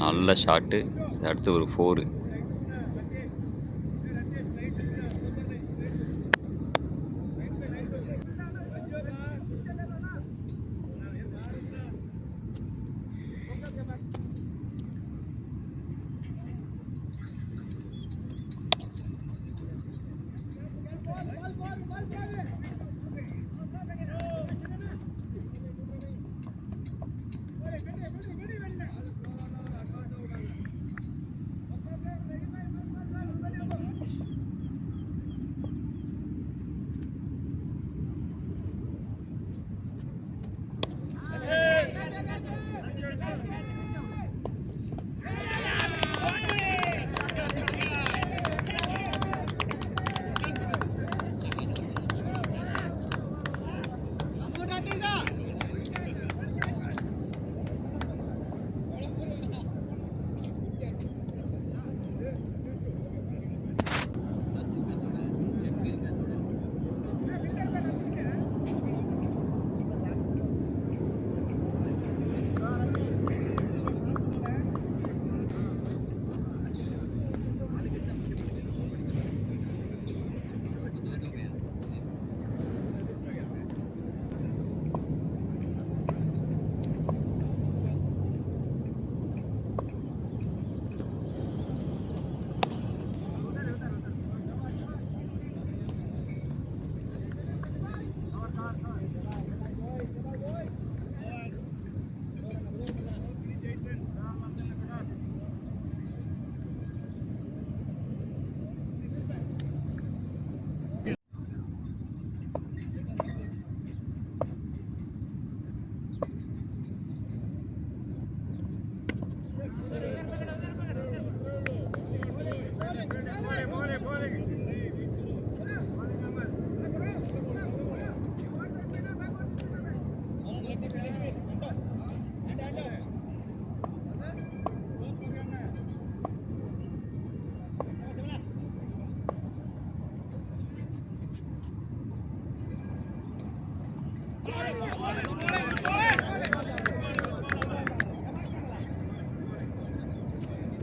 நல்ல ஷாட்டு. அடுத்து ஒரு 4.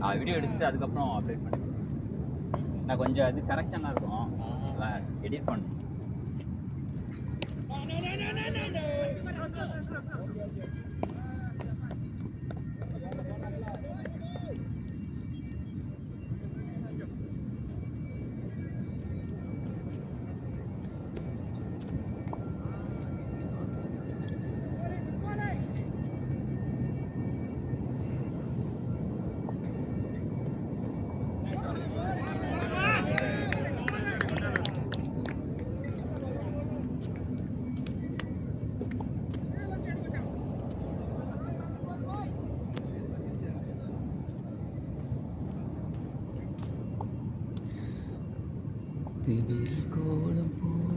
நான் வீடியோ எடுத்துட்டு அதுக்கப்புறம் அப்டேட் பண்ணேன். நான் கொஞ்சம் அது கரெக்ஷனாக இருக்கும், அதான் எடிட் பண்ணேன். கோலம் போல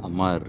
அமர்.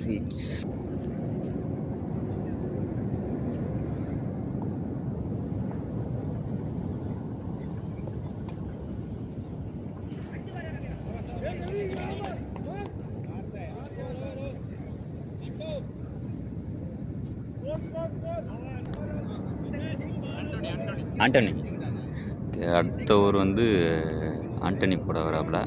Seats. ஆண்டனி. அடுத்த ஓவர் வந்து ஆண்டனி போட வராப்புல.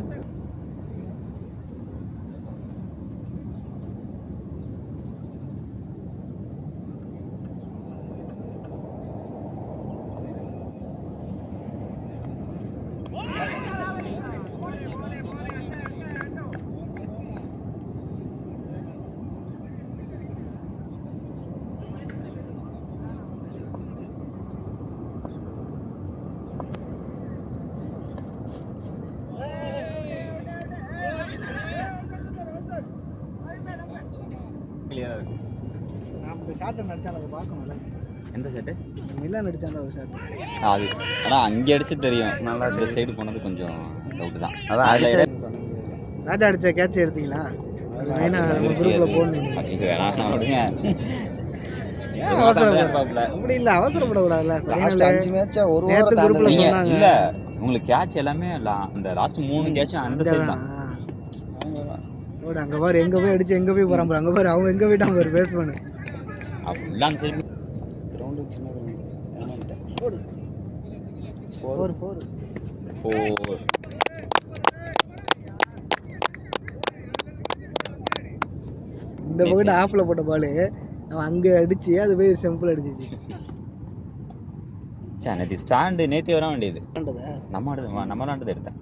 எந்த ஷாட்டு? மில்லன் அடிச்சாங்க ஒரு ஷாட். அது ஆனால் அங்கே அடிச்சு தெரியும். நல்லா இந்த சைடு போனது கொஞ்சம் டவுட்டு தான். அதான் ராஜா அடிச்ச கேட்ச் எடுத்தீங்களா? அப்படி இல்லை, அவசரப்படக்கூடாதுல்ல. இல்லை, உங்களுக்கு கேட்ச் எல்லாமே அந்த லாஸ்ட் 3 கேட்சும் அந்த சைடு தான். அங்கே பாரு, எங்கே போய் அடிச்சு எங்கே போய் போகிறான் பாரு. அங்கே பாரு, அவங்க எங்கே போயிட்டான் பாரு பேஸ்மேனு. ஃபுல்லாக அந்த சைடு கிரவுண்டு சின்ன போடு. 4 இந்த பக்கத்து ஆஃபில் போட்ட பால் அவன் அங்கே அடிச்சு அது போய் சிம்பிள் அடிச்சிச்சு. நேற்று ஸ்டாண்டு நேற்று வர வேண்டியது. நம்ம நாட்டது எடுத்தேன்.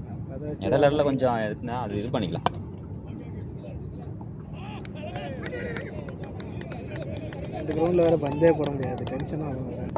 இடத்துல கொஞ்சம் எடுத்தேன், அது இது பண்ணிக்கலாம். இந்த கிரவுண்டில் வேறு பந்தே போட முடியாது, டென்ஷனாக ஆகும் வேறு.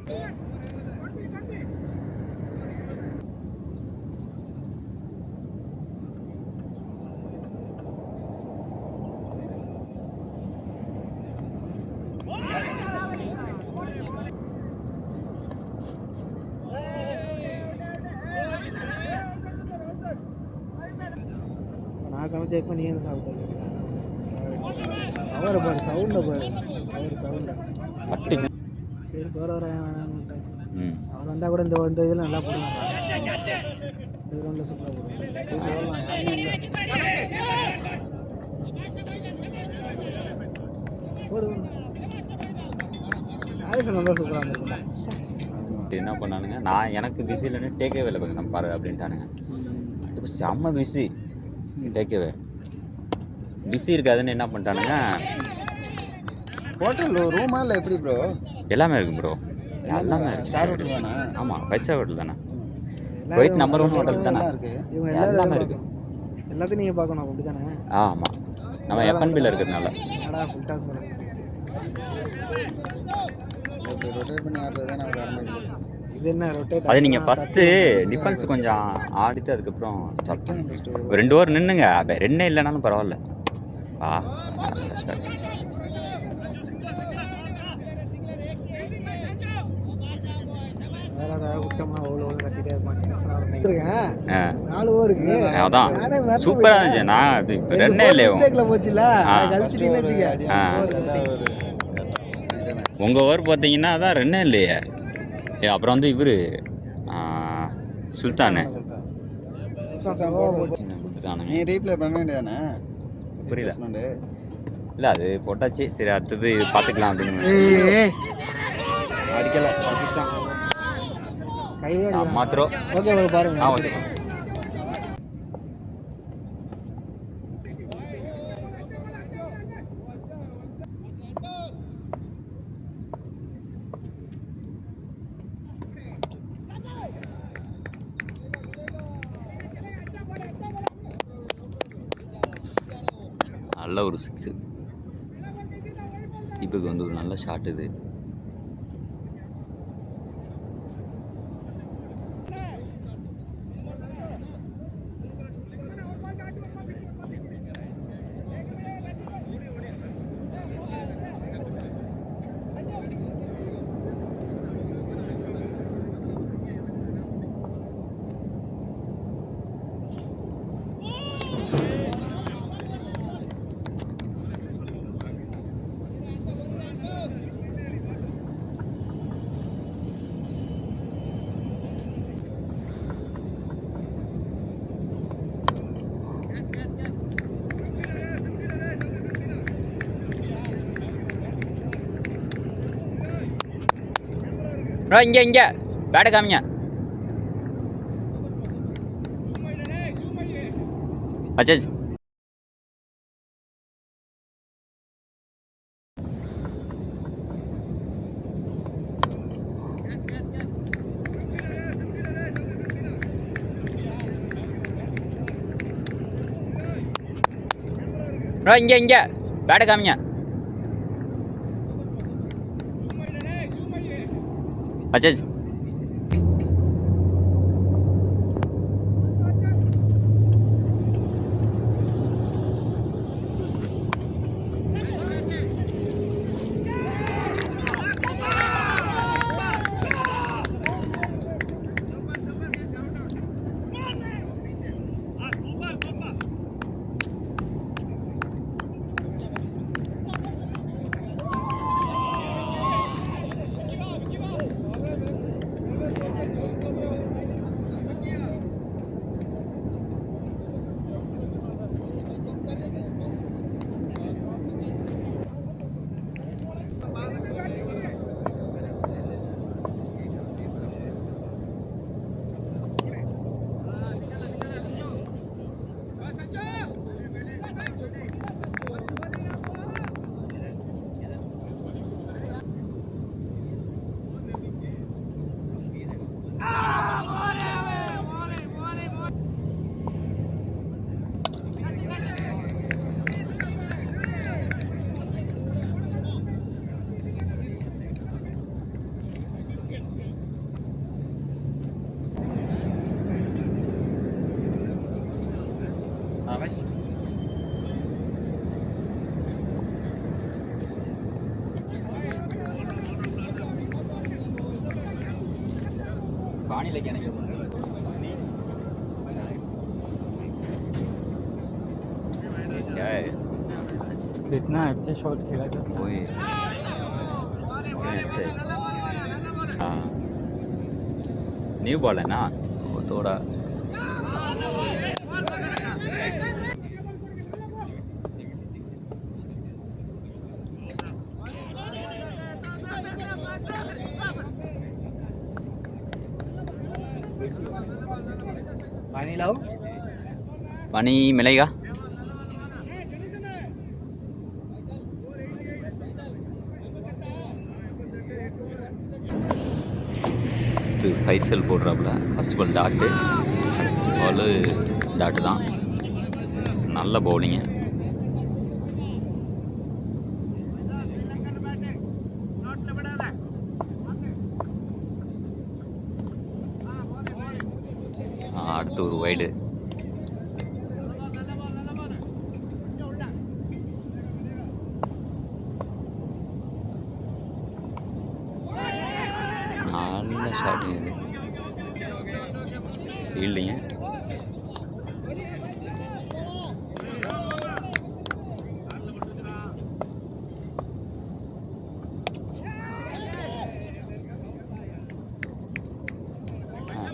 நான் சமைச்சா இப்போ நீ வந்து சாப்பிட்டு அவரை பாரு சவுண்டை பாரு அவர் சவுண்டை பட்டு சரி போகிற வர வேணாம்னு விட்டாச்சு. ம் அவர் வந்தால் கூட இந்த இதில் நல்லா போடுவாங்க. இந்த கிரௌண்டில் சூப்பராக போடுவாங்க. போடு ஆயுஷன் வந்தால் சூப்பராக இருந்திருக்கும்டா. என்ன பண்ணானுங்க, நான் எனக்கு பிஸி இல்லைன்னு டேக்கேவேல கொஞ்சம் நம்ம பாரு அப்படின்ட்டானுங்க. அதுக்கு செம்ம பிஸி டேக்கேவே பிஸி இருக்காதுன்னு என்ன பண்ணிட்டானுங்க, ஹோட்டல் ரூமா இல்லை எப்படி ப்ரோ? எல்லாமே இருக்குது ப்ரோ, எல்லாமே ஸ்டார் ஹோட்டல் தானே? ஆமாம் 5 ஸ்டார் ஹோட்டல் தானே, குவைத் நம்பர் 1 ஹோட்டல் தானே, இவங்க எல்லாமே எல்லாமே இருக்குது. எல்லாத்தையும் நீங்கள் பார்க்கணும் அப்படி தானே? ஆமாம், நம்ம எஃப்என்பியில் இருக்கிறதுனால. என்னடா ஃபுல் டாஸ் பண்ண ரொட்டேட் பண்ணி ஆடுறது தான் நம்ம ஆட இது என்ன ரொட்டேட்? அது நீங்கள் ஃபஸ்ட்டு டிஃபென்ஸ் கொஞ்சம் ஆடிட்டு அதுக்கப்புறம் ஸ்டார்ட் பண்ணி 2 ஓவர் நின்றுங்க. அப்போ 2 இல்லைனாலும் பரவாயில்ல. வேற ஏதாவது விட்டோம்னா அவ்வளோ கத்திட்டே இருப்பாங்க. 4 ஓவருக்கு அதான் சூப்பராக இருந்துச்சு. நான் இப்போ 2 இல்லையே போச்சுல கழிச்சிட்டீங்கன்னு வச்சுக்க. உங்கள் ஓவர் பார்த்தீங்கன்னா அதான் 2 இல்லையே. அப்புறம் வந்து இவர் சுல்தானு கொடுத்துட்டானுங்க. நீ ரீப்ளே பண்ண வேண்டியதானே? புரியல. இல்லை அது போட்டாச்சு, சரி அடுத்தது பார்த்துக்கலாம் அப்படின்னு அடிக்கல பாகிஸ்தான் கையே மாத்திரம். ஓகே பாருங்க. ஓகே. நல்ல ஒரு 6 தீபக் வந்து ஒரு நல்ல ஷாட் இது. இங்கே பேட்டை காமிங்க. அச்சாச்சு. இங்கே பேட்டை காமிங்க. அச்சாச்சு. வானிலைக்கு எனக்கு क्या है कितना अच्छा शॉट खेला था सर। वही अच्छा है हाँ न्यू बॉल है ना वो थोड़ा पानी लाओ। पानी मिलेगा இது ஃபைசல் போடுறாப்புல ஃபஸ்ட் பால் டாட்டு பால் டாட்டு தான் நல்ல பவுலிங்கு அடுத்து ஒரு வைடு நல்ல ஷாட்டிங் இது ஃபீல்டிங்க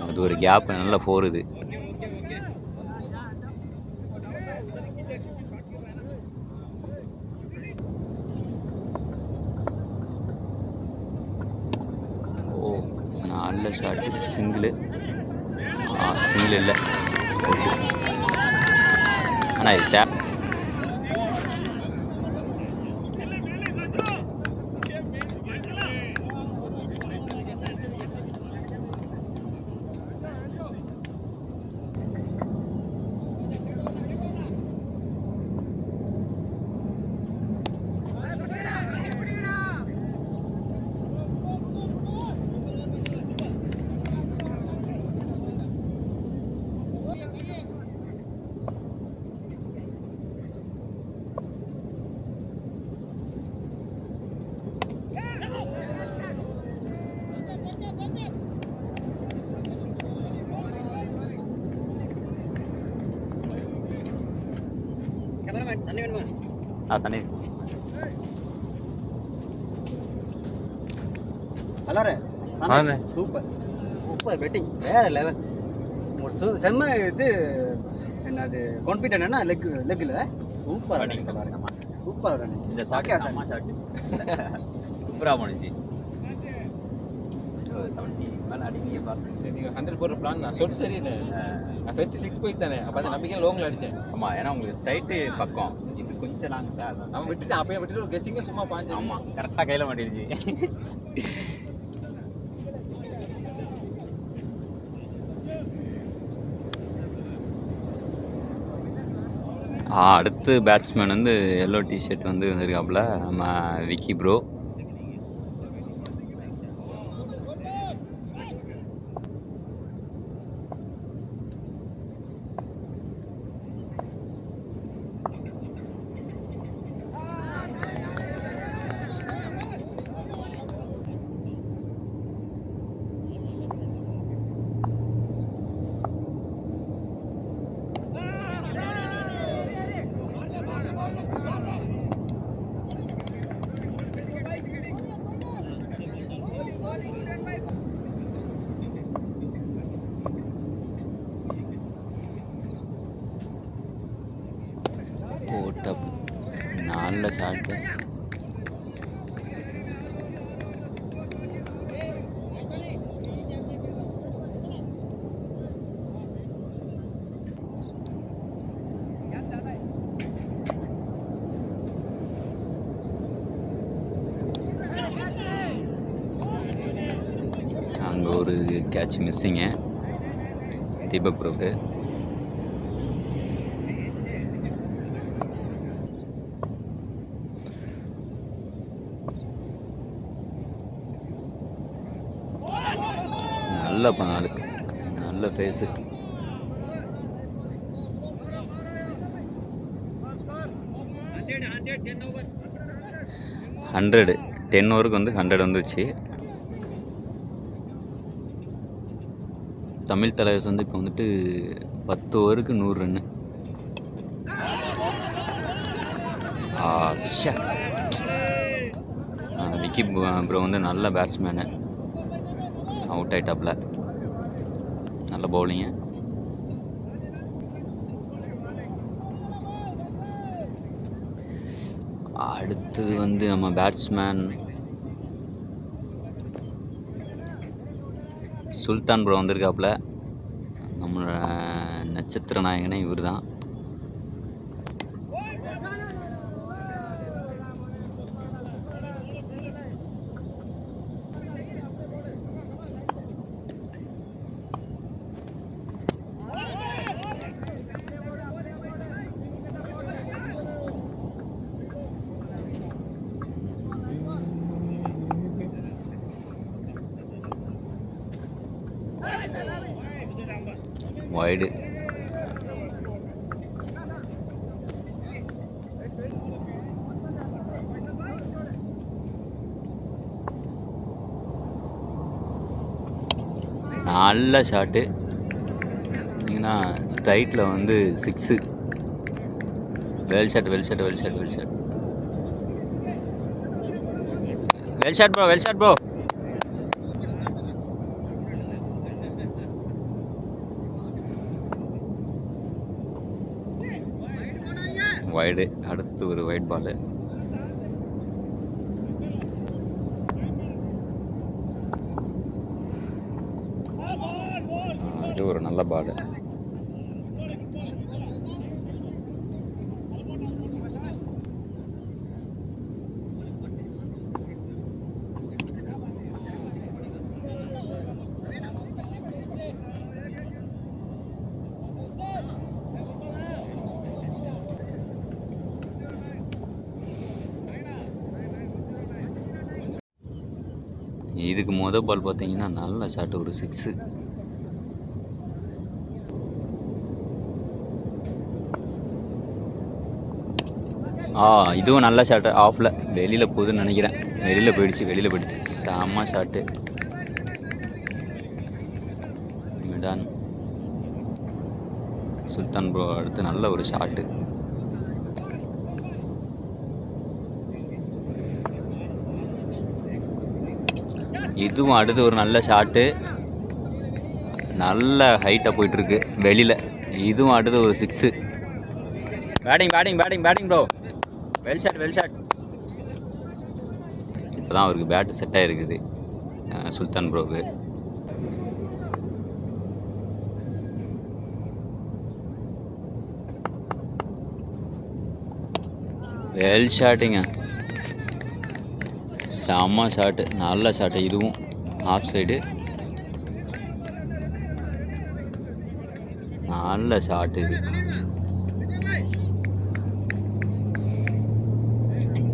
அது ஒரு கேப் நல்ல ஃபோர் இது ஓ நல்ல ஷாட்டு சிங்கிள் சிங்கிள் இல்லை ஓகே ஆனால் இது கேமராமேன் தண்ணி வேணுமா? தண்ணி ஹலோரே சூப்பர் சூப்பர் பெட்டிங் வேற லெவல் ஒரு செம்ம இது என்னது கான்ஃபிடென்ட் என்ன லெக்கில் சூப்பர் ரன்னிங் பாருங்கம்மா சூப்பர் ரன்னிங் இந்த ஷாட் அம்மா ஷாட் சூப்பராக போணுச்சு 70 மேலே அடிக்க பார்த்து சரி 100 போடுற பிளான் நான் சொட்டு சரியில்லை நான் ஃபஸ்ட்டு 6 போயிட்டு தானே அப்போ அந்த நம்பிக்கை லோங்கில் அடித்தேன் ஆமாம் ஏன்னா உங்களுக்கு ஸ்ட்ரைட்டு பக்கம் இது கொஞ்சம் லாங் தான் அதான் அவன் விட்டுட்டு அப்பயே விட்டுட்டு ஒரு கெஸ்டிங்கில் சும்மா பாஞ்சு ஆமாம் கரெக்டாக கையில் மாட்டிடுச்சு அடுத்து பேட்ஸ்மேன் வந்து எல்லோ டிஷர்ட் வந்து வந்திருக்காப்புல நம்ம விக்கி ப்ரோ போட்ட நல்ல ஷாட்டு அங்கே ஒரு கேட்ச் மிஸ்ஸிங்கு தீபக் ப்ரோக்கு நல்ல ஆளுக்கு நல்ல ஃபேஸு 100 10 ஓவருக்கு வந்து 100 வந்துச்சு தமிழ் தலைவர்ஸ் வந்து இப்போ வந்துட்டு 10 ஓவருக்கு 100 ரன்னு. விக்கி ப்ரோ வந்து நல்ல பேட்ஸ்மேனு, அவுட் ஆயிட்டாப்ல. நல்ல பவுலிங்கு. அடுத்தது வந்து நம்ம பேட்ஸ்மேன் சுல்தான் ப்ரோ வந்திருக்காப்புல. நம்மளோட நட்சத்திர நாயகனே இவர் தான். வைடு. நல்ல ஷாட்டு. பார்த்தீங்கன்னா ஸ்ட்ரைட்டில் வந்து 6. Well shot well shot well shot well shot well shot bro, well shot bro. Wide. அடுத்து ஒரு வைட் பால். இது ஒரு நல்ல பால். இதுக்கு மொதல் பால் பார்த்தீங்கன்னா நல்ல ஷாட், ஒரு 6. இதுவும் நல்ல ஷாட்டு. ஆஃபில் வெளியில் போகுதுன்னு நினைக்கிறேன். வெளியில் போயிடுச்சு. செம்ம ஷாட்டு. மிடான் சுல்தான் ப்ரோ அடுத்து நல்ல ஒரு ஷாட்டு. இதுவும் அடுத்து ஒரு நல்ல ஷாட்டு. நல்ல ஹைட்டாக போயிட்டுருக்கு வெளியில். இதுவும் அடுத்து ஒரு 6. Batting bro. Well shot. இப்போ தான் அவருக்கு பேட்டு செட் ஆகிருக்குது சுல்தான் ப்ரோக்கு. வெல் ஷாட்டுங்க. செம்ம ஷாட்டு, நல்ல ஷாட்டு. இதுவும் ஆஃப் சைடு. நல்ல ஷாட்டு இது.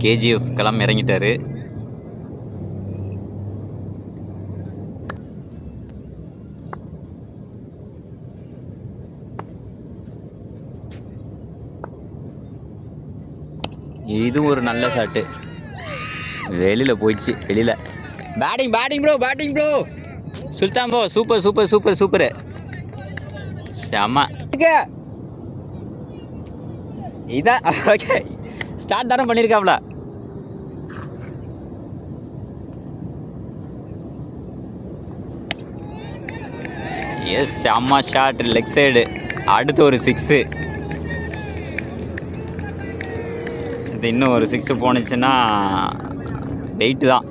கேஜிஎஃப் கிளம்பி இறங்கிட்டாரு. இதுவும் ஒரு நல்ல ஷாட்டு. வெளியில் போயிடுச்சு. வெளியில் பேட்டிங் ப்ரோ. சுல்தான் ப்ரோ சூப்பர். செம்ம. இதான் ஓகே. ஸ்டார்ட் தானே பண்ணியிருக்காப்ல. எஸ், செம்ம ஷாட், லெக் சைடு. அடுத்து ஒரு 6. இது இன்னும் ஒரு 6 போணுச்சுன்னா வெயிட்டு தான்.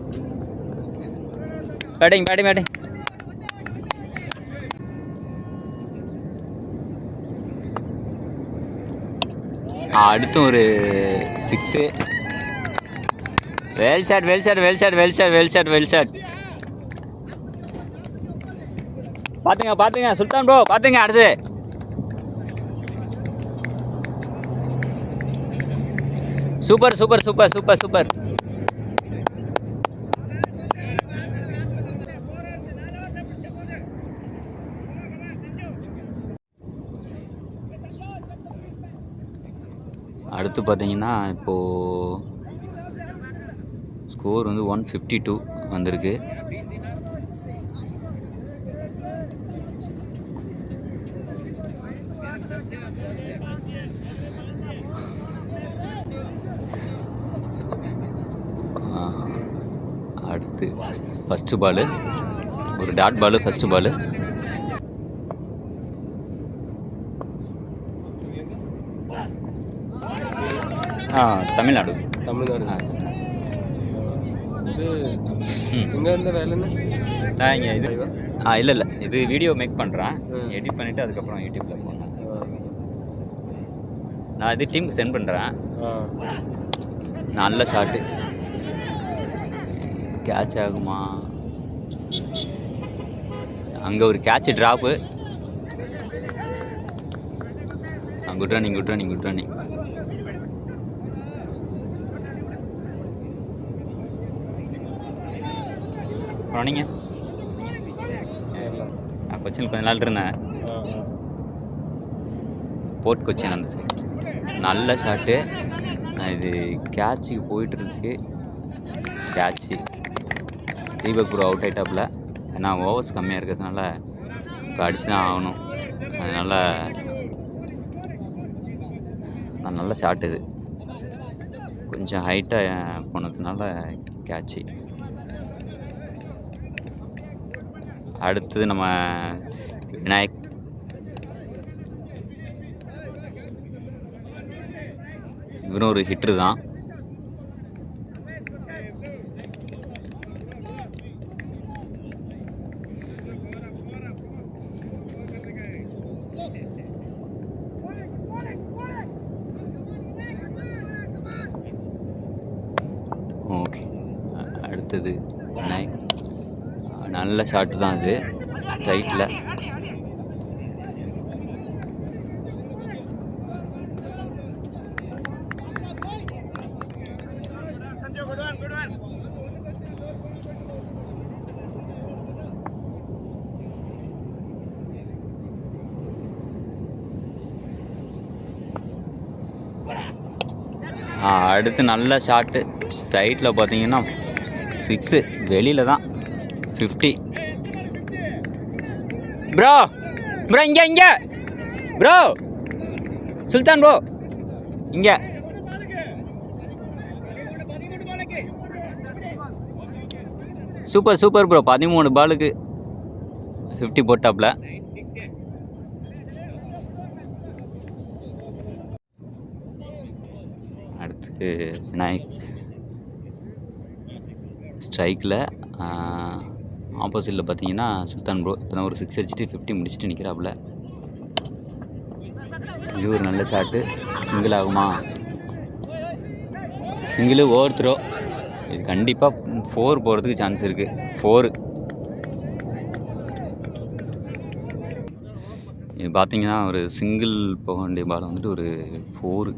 பேட்டிங். அடுத்து ஒரு 6. Well shot. பார்த்துங்க சுல்தான் ப்ரோ, பார்த்துங்க. அடுத்து சூப்பர். அடுத்து பார்த்தீங்கன்னா இப்போது ஸ்கோர் வந்து 152 வந்திருக்கு. அடுத்து ஃபஸ்ட்டு பாலு, ஒரு டாட் பாலு, ஃபஸ்ட்டு பாலு. தமிழ்நாடு. தமிழ்நாடு. ஆ. இது ம். எங்கே இருந்த வேலைன்னு நான் இங்கே இது இல்லை இது வீடியோ மேக் பண்ணுறேன், ம். எடிட் பண்ணிவிட்டு அதுக்கப்புறம் யூடியூப்பில் போடுறேன். நான் இது டீமுக்கு சென்ட் பண்ணுறேன். நல்ல ஷாட்டு, கேட்ச் ஆகுமா? அங்கே ஒரு கேட்ச் ட்ராப்பு. Good running. ரன்னிங்க. நான் கொச்சின் கொஞ்ச நாள் இருந்தேன், போர்ட் கொச்சின் அந்த சைடு. நல்ல ஷாட்டு. இது கேட்சுக்கு போயிட்டுருக்கு. கேட்சு தீபக் ப்ரோ அவுட் ஆகிட்டாப்புல. ஏன்னா ஓவர்ஸ் கம்மியாக இருக்கிறதுனால இப்போ அடிச்சு தான் ஆகணும். அதனால் நல்ல ஷாட். இது கொஞ்சம் ஹைட்டாக போனதுனால கேட்சு. அடுத்தது நம்ம விநாயக். இவரும் ஒரு ஹிட்ரு தான். ஓகே, அடுத்தது விநாயக். நல்ல ஷாட்டு தான் அது, ஸ்ட்ரைட்டில். அடுத்து நல்ல ஷாட்டு ஸ்ட்ரைட்டில் பார்த்தீங்கன்னா 6, வெளியில் தான் 50. ப்ரோ இங்கே ப்ரோ, சுல்தான் ப்ரோ இங்கே. சூப்பர் ப்ரோ, 13 பாலுக்கு 50 போட்டாப்ல. அடுத்து விநாயக் ஸ்ட்ரைக்கில். ஆப்போசிட்டில் பார்த்தீங்கன்னா சுல்தான் ப்ரோ இப்போ தான் ஒரு 6 அடிச்சுட்டு 50 முடிச்சுட்டு நிற்கிறாப்புல. இது ஒரு நல்ல ஷாட்டு. சிங்கிள் ஆகுமா? Single over throw. இது கண்டிப்பாக 4 போகிறதுக்கு சான்ஸ் இருக்குது. 4. இது பார்த்தீங்கன்னா ஒரு சிங்கிள் போக வேண்டிய பால் வந்துட்டு ஒரு 4.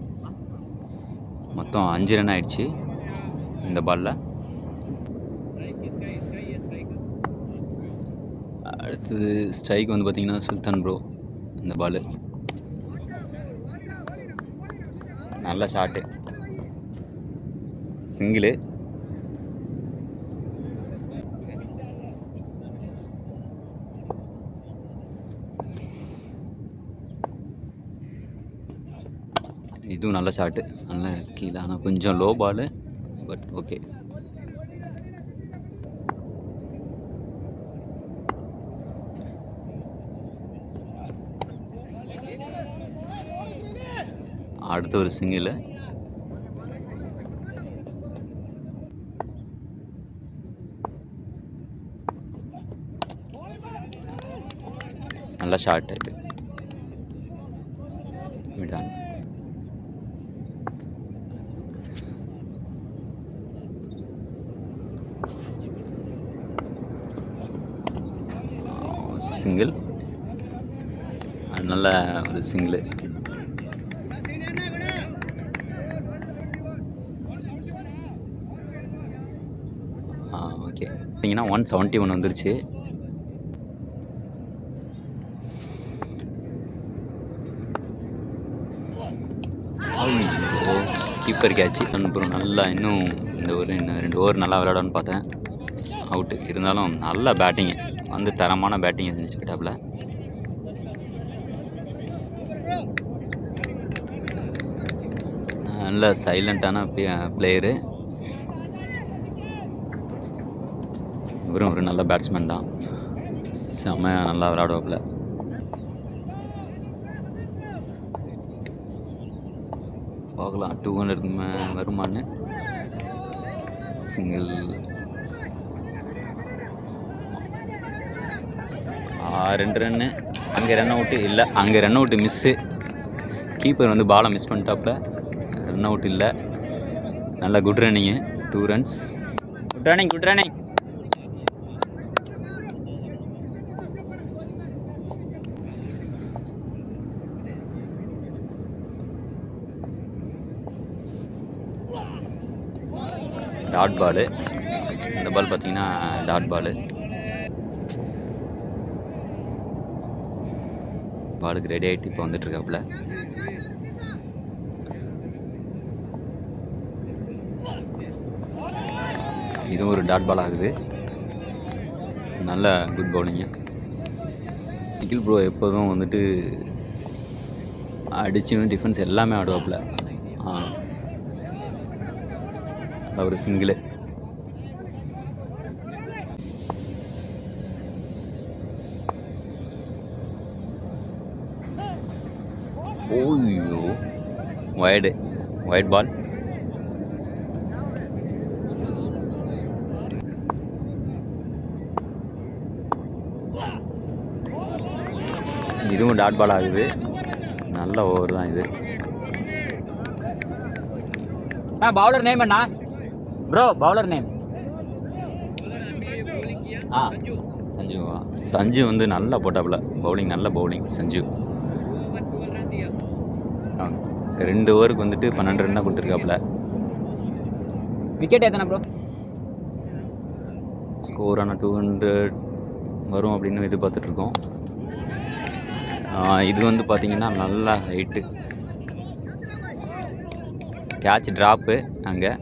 மொத்தம் 5 ரன் ஆயிடுச்சு இந்த பாலில். அடுத்தது ஸ்ட்ரைக் வந்து பார்த்திங்கன்னா சுல்தான் ப்ரோ. இந்த பால் நல்ல ஷாட்டு, சிங்கிளு. இதுவும் நல்ல ஷாட்டு, நல்ல கீழே. ஆனால் கொஞ்சம் லோ பாலு, பட் ஓகே. அடுத்த ஒரு சிங்கிள். நல்ல ஷாட் இது. விடான். சிங்கிள், நல்ல ஒரு சிங்கிள். ஓகே, பார்த்தீங்கன்னா 171 வந்துருச்சு. Keeper catch. அப்புறம் நல்லா இன்னும் இன்னும் 2 ஓவர் நல்லா விளையாடணும்னு பார்த்தேன். அவுட்டு. இருந்தாலும் நல்ல பேட்டிங்கு வந்து தரமான பேட்டிங்கை செஞ்சுட்டு போயிட்டாப்புல. நல்ல சைலண்ட்டான பிளேயரு. இவரும் ஒரு நல்ல பேட்ஸ்மேன் தான், செம்மையாக நல்லா விளையாடுவாப்புல. பார்க்கலாம் 200 வருமானு. Single 2 run. அங்கே ரன் அவுட்டு இல்லை, அங்கே ரன் அவுட்டு மிஸ்ஸு. கீப்பர் வந்து பாலை மிஸ் பண்ணிட்டாப்புல, ரன் அவுட் இல்லை. நல்லா good running, 2 runs. Good running, good running. Dot ball. இந்த பால் பார்த்தீங்கன்னா டாட் பாலு. பாலுக்கு ரெடி ஆகிட்டு இப்போ வந்துட்டுருக்காப்புல. இதுவும் ஒரு டாட் பால் ஆகுது. நல்ல குட் பவுலிங்கு. நிக்கில் ப்ரோ எப்போதும் வந்துட்டு அடிச்சு டிஃபென்ஸ் எல்லாமே ஆடுவாப்புல. ஒரு சிங்கிளு. ஓய்யோ, white ball. இதுவும் டாட் பால் ஆகுது. நல்ல ஓவர் தான் இது. பவுலர் நேம் என்ன ப்ரோ? பவுலர் நேம் சஞ்சுவா. சஞ்சு வந்து நல்லா போட்டாப்புல பவுலிங், நல்ல பவுலிங் சஞ்சு. 2 ஓவருக்கு வந்துட்டு 12 ரன் தான் கொடுத்துருக்காப்புல. விக்கெட் எத்தனை ப்ரோ? ஸ்கோர் ஆனால் 200 வரும் அப்படின்னு எதிர்பார்த்துட்ருக்கோம். இது வந்து பார்த்திங்கன்னா நல்லா ஹைட்டு. Catch drop. அங்கே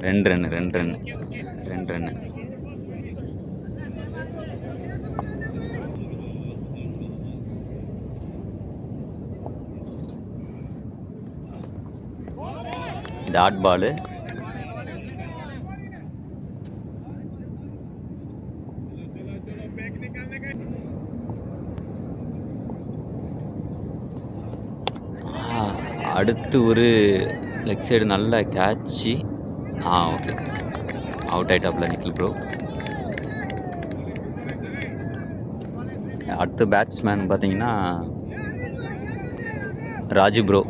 2 ரன்னு. Dot ball. அடுத்து ஒரு லெக் சைடு நல்ல கேட்சி. ஓகே, அவுட் ஆகிட்டாப்புல நிக்கில் ப்ரோ. அடுத்த பேட்ஸ்மேன் பார்த்தீங்கன்னா ராஜு ப்ரோ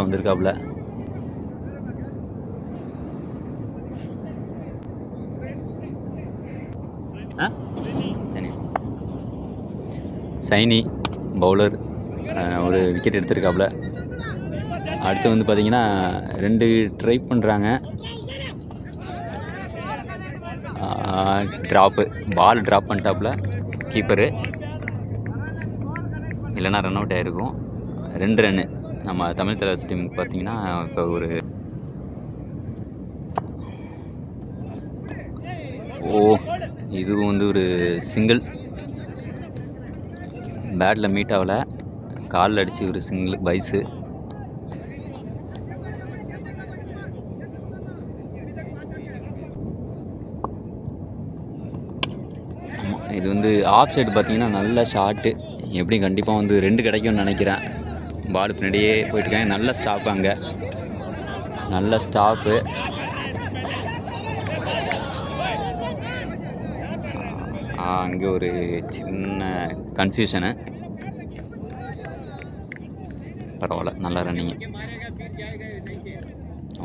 வந்திருக்காப்புல. சைனி பவுலர் ஒரு விக்கெட் எடுத்திருக்காப்புல. அடுத்து வந்து பார்த்திங்கன்னா 2 ட்ரை பண்ணுறாங்க. ட்ராப்பு, பால் ட்ராப் பண்ணிட்டாப்புல கீப்பரு, இல்லைன்னா ரன் அவுட் ஆகிருக்கும். 2 ரன்னு. நம்ம தமிழ் தலைவாஸ் டீமுக்கு பார்த்திங்கன்னா இப்போ ஒரு இதுவும் வந்து ஒரு சிங்கிள். பேட்டில் மீட் ஆகலை, காலில் அடித்து ஒரு சிங்கிள் பைஸு. ஆமாம், இது வந்து ஆஃப் சைடு பார்த்தீங்கன்னா நல்ல ஷாட்டு. எப்படி கண்டிப்பாக வந்து 2 கிடைக்கும்னு நினைக்கிறேன். பால் பின்னாடியே போயிட்டுருக்காங்க. நல்ல ஸ்டாப்பு, அங்கே நல்ல ஸ்டாப்பு. அங்கே ஒரு சின்ன கன்ஃபியூஷனு. பரவாயில்ல, நல்லா ரன்னிங்கு.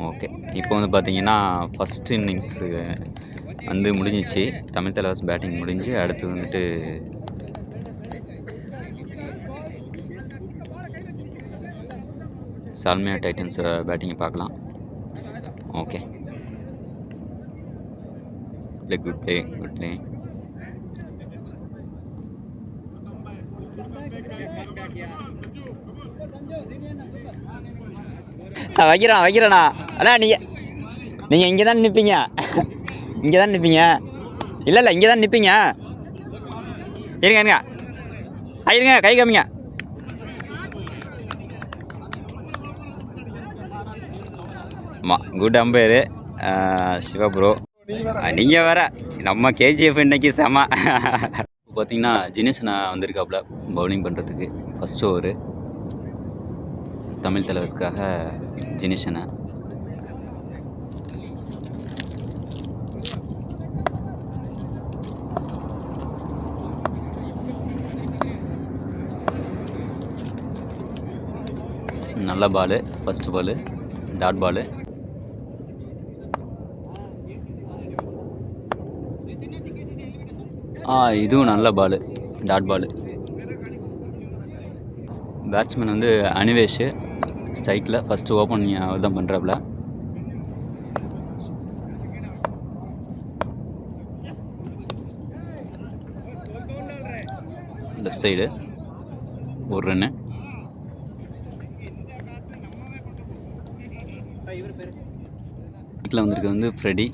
ஓகே, இப்போ வந்து பார்த்தீங்கன்னா ஃபஸ்ட் இன்னிங்ஸு வந்து முடிஞ்சிச்சு. தமிழ் தலைவாஸ் பேட்டிங் முடிஞ்சு அடுத்து வந்துட்டு சால்மியா டைட்டன்ஸ் பேட்டிங்கை பார்க்கலாம். Okay, good play. வைக்கிறேண்ணா. அண்ணா நீங்கள் இங்கே தான் நிற்பீங்க. இல்லை இங்கே தான் நிற்பீங்க. இருங்க கை காமிங்க. ஆமாம், குட் அம்பையரு. சிவா ப்ரோ, நீங்கள் வேற நம்ம கேஜிஎஃப் இன்னைக்கு செம. பார்த்தீங்கன்னா ஜினேஷனா வந்திருக்காப்புல பவுலிங் பண்ணுறதுக்கு. ஃபஸ்ட் ஓவரு தமிழ் தலைவர்ஸ்க்காக ஜினேஷனை. நல்ல ball, first ball dot ball. இதுவும் நல்ல பாலு, டாட் பாலு. பேட்ஸ்மேன் வந்து அனிவேஷ் ஸ்ட்ரைக்கில் ஃபஸ்ட்டு ஓப்பனிங் அவர் தான் பண்ணுறாப்புல. லெஃப்ட் சைடு ஒரு ரன்னு. வீட்டில் வந்திருக்க வந்து ஃப்ரெடி.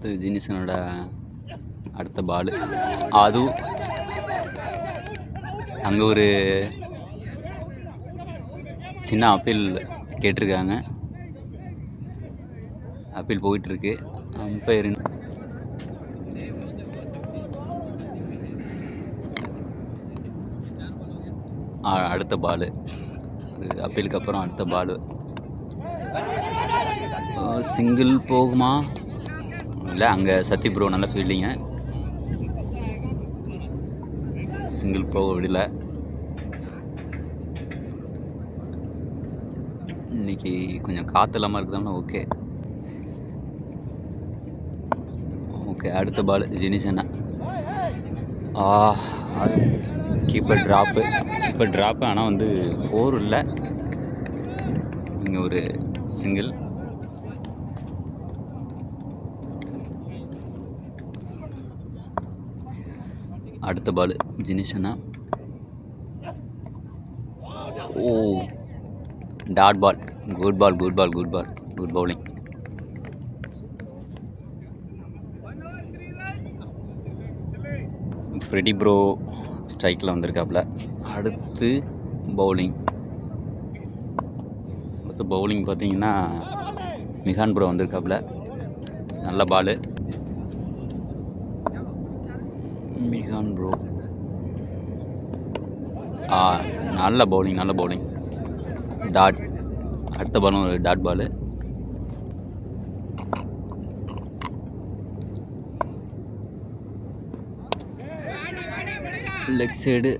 அடுத்து ஜினிஷனோட அடுத்த பாலு. அதுவும் அங்கே ஒரு சின்ன அப்பீல் கேட்டிருக்காங்க. அப்பீல் போயிட்டுருக்கு. அம்பையர் அடுத்த பாலு, ஒரு அப்பீலுக்கு அப்புறம் அடுத்த பாலு. சிங்கிள் போகுமா? இல்லை, அங்கே சத்தி ப்ரோ நல்ல ஃபீல்டிங்க. சிங்கிள் போக விடல. இன்னைக்கு கொஞ்சம் காற்று இல்லாமல் இருக்குதானே. Okay okay. அடுத்த பால் ஜினிஷனா. Keeper drop. ஆனால் வந்து 4 இல்லை, இங்கே ஒரு சிங்கிள். அடுத்த பால் ஜினிஷனா. Dot ball. Good bowling. Freddy bro ஸ்ட்ரைக்கில் வந்திருக்காப்புல. அடுத்து பவுலிங் பார்த்தீங்கன்னா மிகான் ப்ரோ வந்திருக்காப்புல. நல்ல பாலு மிகான் ப்ரோ. நல்ல பவுலிங். டாட். அடுத்த பாலும் ஒரு டாட் பாலு. Leg side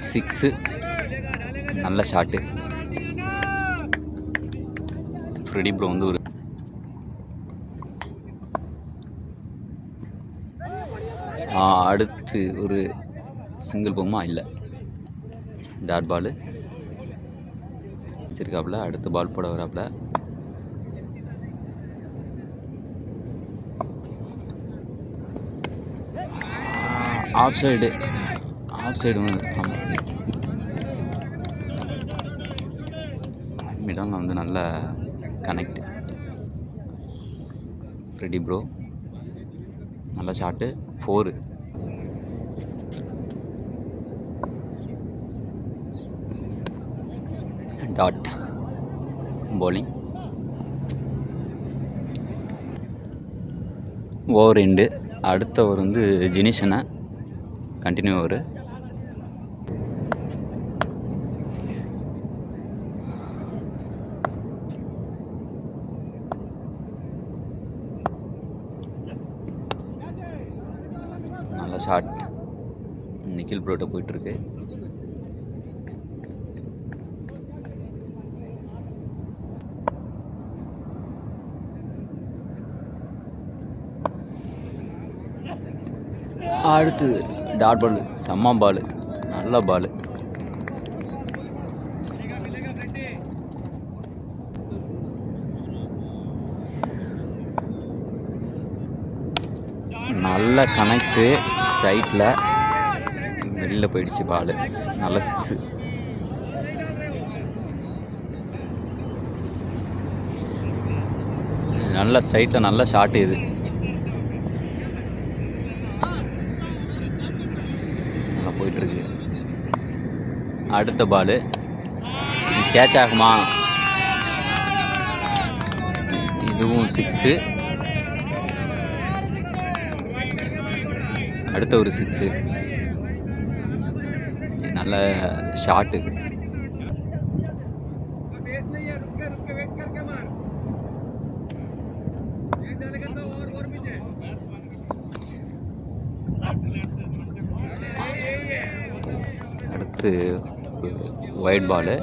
6. நல்ல ஷாட்டு. ஃப்ரெடி ப்ரோ வந்து ஒரு அடுத்து ஒரு சிங்கிள் போகுமா? இல்லை, டாட் பாலு வச்சிருக்காப்புல. அடுத்த பால் போட வராப்புல. ஆஃப் சைடு வந்து ஆமாம், மிடானில் வந்து நல்ல கனெக்ட். ஃப்ரெடி ப்ரோ நல்ல shot. 4. Dot bowling. Over end. அடுத்த ஓவர் வந்து ஜினிஷனை கண்டினியூ ஓவர். நல்ல ஷாட் நிக்கில் ப்ரோட்ட போயிட்டுருக்கு. அடுத்து டாட் பால். செம்ம பால், நல்ல பால். நல்ல கனெக்டு. ஸ்ட்ரைட்டில் வெளியில் போயிடுச்சு பால். நல்ல 6. நல்ல ஸ்ட்ரைட்டில் நல்ல ஷாட்டு இது. போயிட்டுருக்கு. அடுத்த பாலு கேட்ச் ஆகுமா? இதுவும் 6. அடுத்த ஒரு 6. நல்ல ஷாட்டு. அடுத்து ஒயிட் பாலு.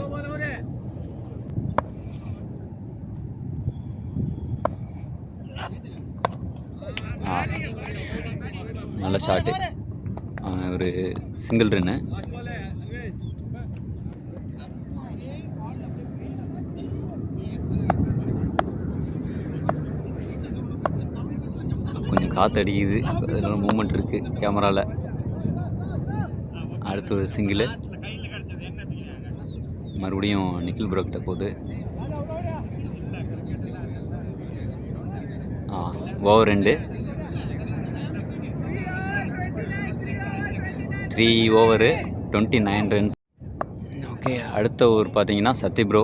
நல்ல ஷாட்டு. ஒரு சிங்கிள் ரன்னு. கொஞ்சம் காற்று அடிக்குது, அதனால மூமெண்ட் இருக்குது கேமராவில். அடுத்து ஒரு சிங்கிள். மறுபடியும் நிக்கில் ப்ரோ கிட்ட போகுது. ஓவர் 2. 3 over 29 runs. ஓகே, அடுத்த ஓவர் பார்த்தீங்கன்னா சத்தி ப்ரோ,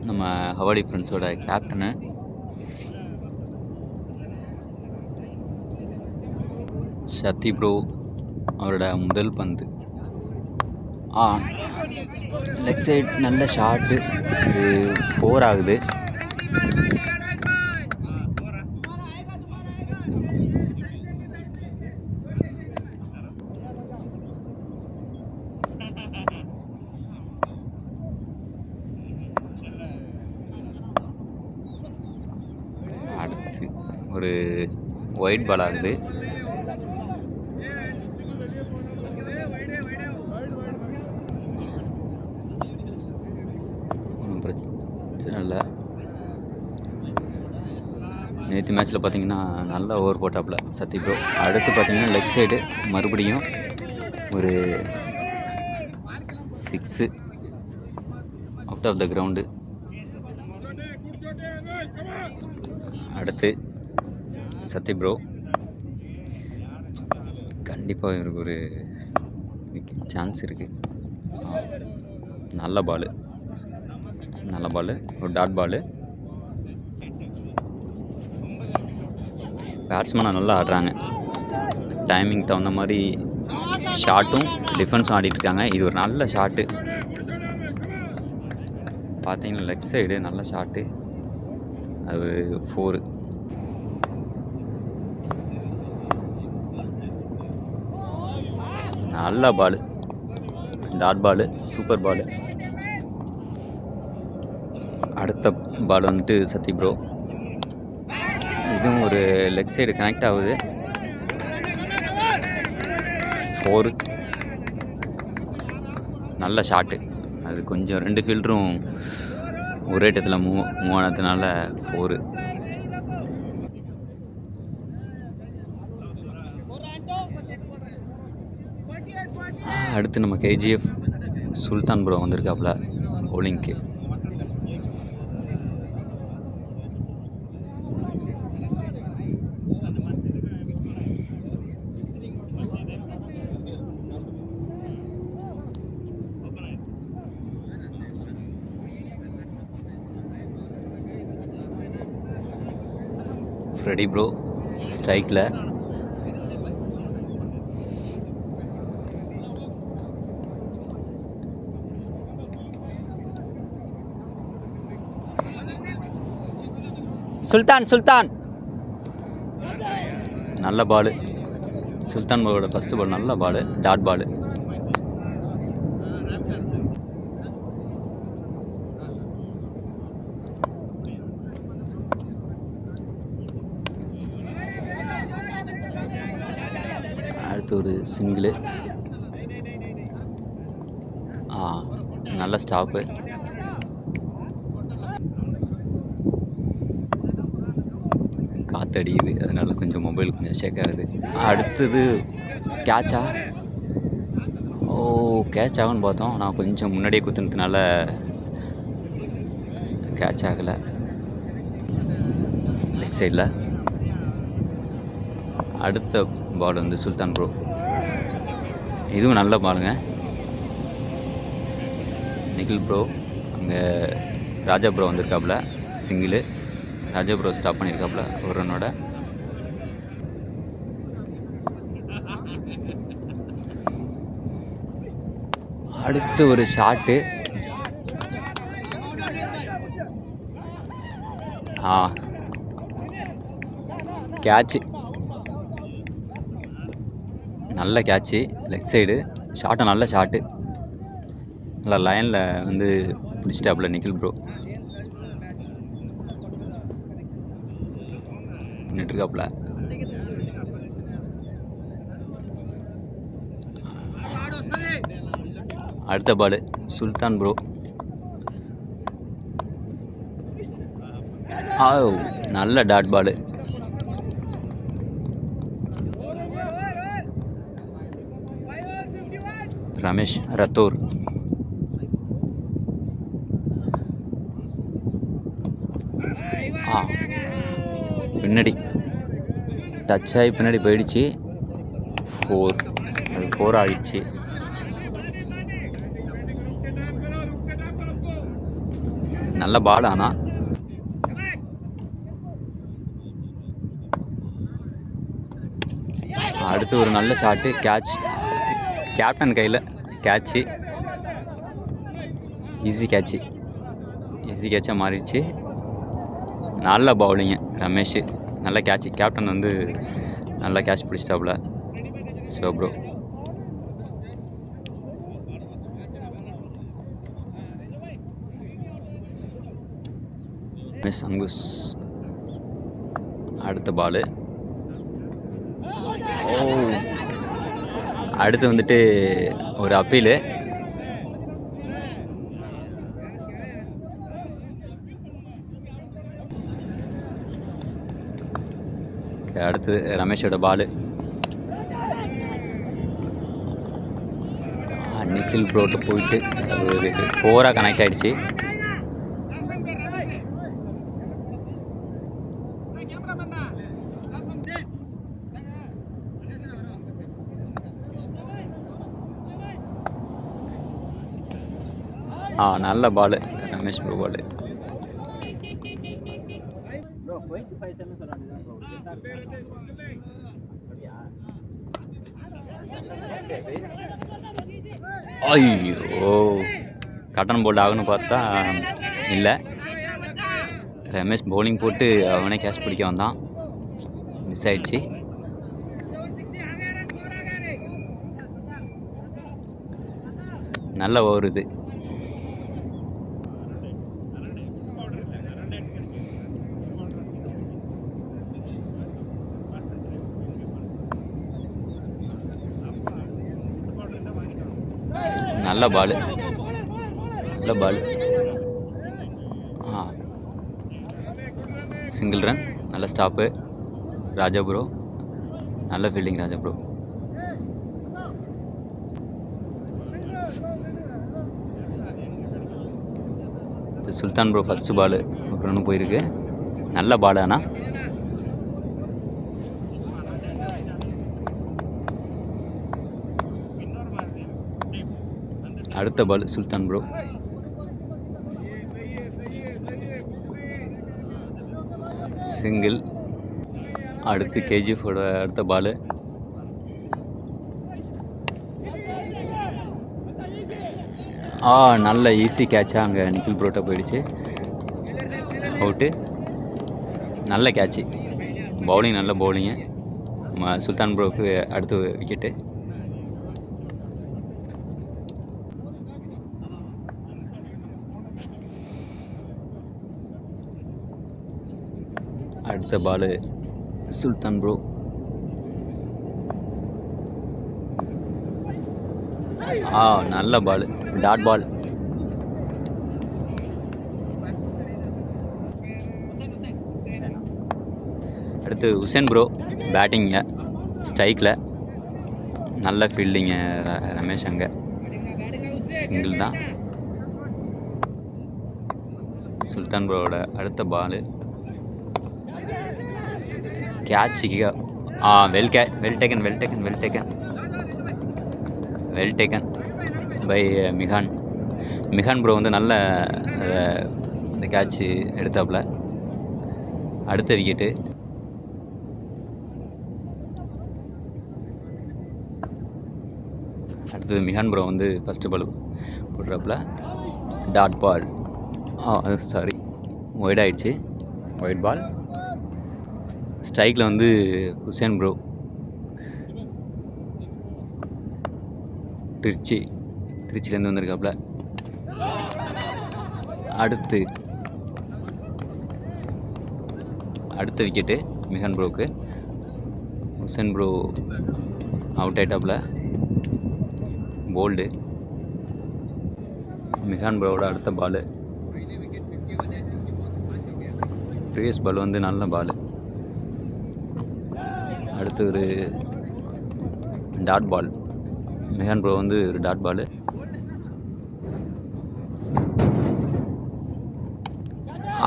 நம்ம ஹவாடி ஃப்ரெண்ட்ஸோட கேப்டனு. சத்தி ப்ரோ அவரோட முதல் பந்து. லெக் சைட் நல்ல ஷாட்டு. இது 4 ஆகுது. அடுத்து ஒரு ஒயிட் பால் ஆகுது. பிரச்சனை இல்லை. நேற்று மேட்ச்சில் பார்த்தீங்கன்னா நல்ல ஓவர் போட்டாப்புல சத்தி ப்ரோ. அடுத்து பார்த்தீங்கன்னா லெக் சைடு மறுபடியும் ஒரு 6 அவுட் ஆஃப் த கிரவுண்டு. அடுத்து சத்தி ப்ரோ கண்டிப்பாக இவருக்கு ஒரு சான்ஸ் இருக்குது. நல்ல பால், நல்ல பால், ஒரு டாட் பால். பேட்ஸ்மேனாக நல்லா ஆடுறாங்க. டைமிங் தகுந்த மாதிரி ஷாட்டும் டிஃபென்ஸும் ஆடிட்டுருக்காங்க. இது ஒரு நல்ல ஷாட்டு. பார்த்தீங்கன்னா லெக் சைடு நல்ல ஷாட்டு. அது 4. நல்ல பால், டாட் பால், சூப்பர் பால். அடுத்த பால் வந்துட்டு சத்தி ப்ரோ. இதுவும் ஒரு லெக் சைடு கனெக்ட் ஆகுது. 4. நல்ல ஷாட்டு. அது கொஞ்சம் 2 ஃபீல்டரும் ஒரே இடத்துல மூவ் ஆனதுனால 4. அடுத்து நம்ம கேஜிஎஃப் சுல்தான் ப்ரோ வந்திருக்காப்புல பவுலிங்க்கு. ஃப்ரெடி ப்ரோ ஸ்ட்ரைக்கில். சுல்தான் நல்ல பால். சுல்தான் ப்ரோவோட ஃபஸ்ட்டு பால் நல்ல பால், டாட் பால். அடுத்து ஒரு சிங்கிள். நல்ல ஸ்டாப்பு. காற்று அடிக்குது, அதனால கொஞ்சம் மொபைல் கொஞ்சம் ஷேக் ஆகுது. அடுத்தது கேட்சா? கேட்ச் ஆகுன்னு பார்த்தோம், நான் கொஞ்சம் முன்னாடியே குத்துனதுனால கேட்ச் ஆகலை. லெக் சைடில். அடுத்த பால் வந்து சுல்தான் ப்ரோ. இதுவும் நல்ல பாலுங்க. நிகில் ப்ரோ அங்கே ராஜா ப்ரோ வந்திருக்காப்புல சிங்கிள். ராஜா ப்ரோ ஸ்டாப் பண்ணியிருக்காப்புல ஒரு ரன்னோட. அடுத்து ஒரு ஷாட்டு. கேட்சு, நல்ல கேட்சு, லெக் சைடு ஷாட்டு, நல்ல ஷாட்டு. நல்லா லைனில் வந்து பிடிச்சிட்டாப்புல நிகில் ப்ரோ. நின்றுருக்காப்புல. அடுத்த பால் சுல்தான் ப்ரோ. நல்ல டாட் பால். ரமேஷ் ரத்தோர். பின்னாடி டச் ஆகி பின்னாடி போயிடுச்சு. 4, அது 4 ஆகிடுச்சு. நல்ல பால். ஆனால் அடுத்து ஒரு நல்ல ஷாட்டு, கேட்ச். கேப்டன் கையில் கேட்சு, ஈஸி கேட்சாக மாறிடுச்சு. நல்ல பவுலிங்கு ரமேஷ், நல்ல கேட்சு. கேப்டன் வந்து நல்லா கேட்ச் பிடிச்சிட்டாப்புல. So bro miss Ankush. அடுத்த பால். அடுத்து வந்துட்டு ஒரு அப்பீலு. அடுத்து ரமேஷோட பால். நிக்கில் ப்ரோட்டு போயிட்டு அது 4 கனெக்ட் ஆகிடுச்சு. நல்ல பால் ரமேஷ் ப்ரோ பால். ஐயோ, கட்டன் போல்ட் ஆகுன்னு பார்த்தா இல்லை. ரமேஷ் பவுலிங் போட்டு அவனே கேட்ச் பிடிக்க வந்தான், மிஸ் ஆயிடுச்சு. நல்ல ஓவர் இது. நல்ல பால், நல்ல பால். சிங்கிள் ரன், நல்ல ஸ்டாப்பு ராஜா ப்ரோ. நல்ல ஃபீல்டிங் ராஜா ப்ரோ. சுல்தான் ப்ரோ ஃபஸ்ட்டு பால் ஒரு ரன்னு போயிருக்கு. நல்ல பால். ஆனால் அடுத்த பால் சுல்தான் ப்ரோ. சிங்கிள். அடுத்து கேஜிஎஃபோட அடுத்த பால். நல்ல ஈஸி கேட்சாக அங்கே நிக்கில் ப்ரோட்ட போயிடுச்சு, அவுட்டு. நல்ல கேட்சு, பவுலிங் நல்ல பவுலிங்கு சுல்தான் ப்ரோவுக்கு. அடுத்து விக்கெட்டு. அடுத்த பால் சுல்தான் ப்ரோ. நல்ல பால், டாட் பால். அடுத்து உசேன் ப்ரோ பேட்டிங்க, ஸ்ட்ரைக்கில். நல்ல ஃபீல்டிங்கு ரமேஷ். அங்கே சிங்கிள் தான். சுல்தான் ப்ரோவோட அடுத்த பால் கேட்சுக்கு. Well taken by Mikan. Mikan bro வந்து நல்ல இந்த கேட்ச்சு எடுத்தாப்புல. அடுத்த விக்கெட்டு. அடுத்தது மிகான் ப்ரோ வந்து ஃபஸ்ட்டு பால் போடுறாப்புல. Dot ball. சாரி, ஒயிட் ஆகிடுச்சு. Wide ball. ஸ்ட்ரைக்கில் வந்து ஹுசேன் ப்ரோ, திருச்சிலேருந்து வந்திருக்காப்புல. அடுத்த விக்கெட்டு மிகான் ப்ரோவுக்கு. ஹுசேன் ப்ரோ அவுட் ஆகிட்டாப்புல. போல்டு. மிகான் ப்ரோவோட அடுத்த பாலு. ப்ரீவியஸ் பால் வந்து நல்ல பால். அடுத்து ஒரு டாட் பால். மிகான் ப்ரோ வந்து ஒரு டாட் பால்.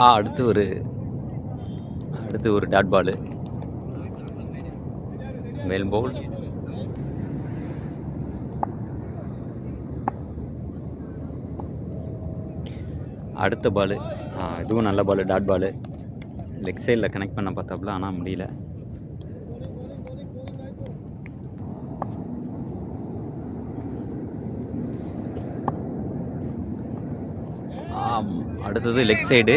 அடுத்து ஒரு டாட் பால். வெல் பவுல். அடுத்த பால் இதுவும் நல்ல பால், டாட் பால். லெக் சைடில் கனெக்ட் பண்ண பார்த்தாப்புல, ஆனால் முடியல. அடுத்தது லெக் சைடு.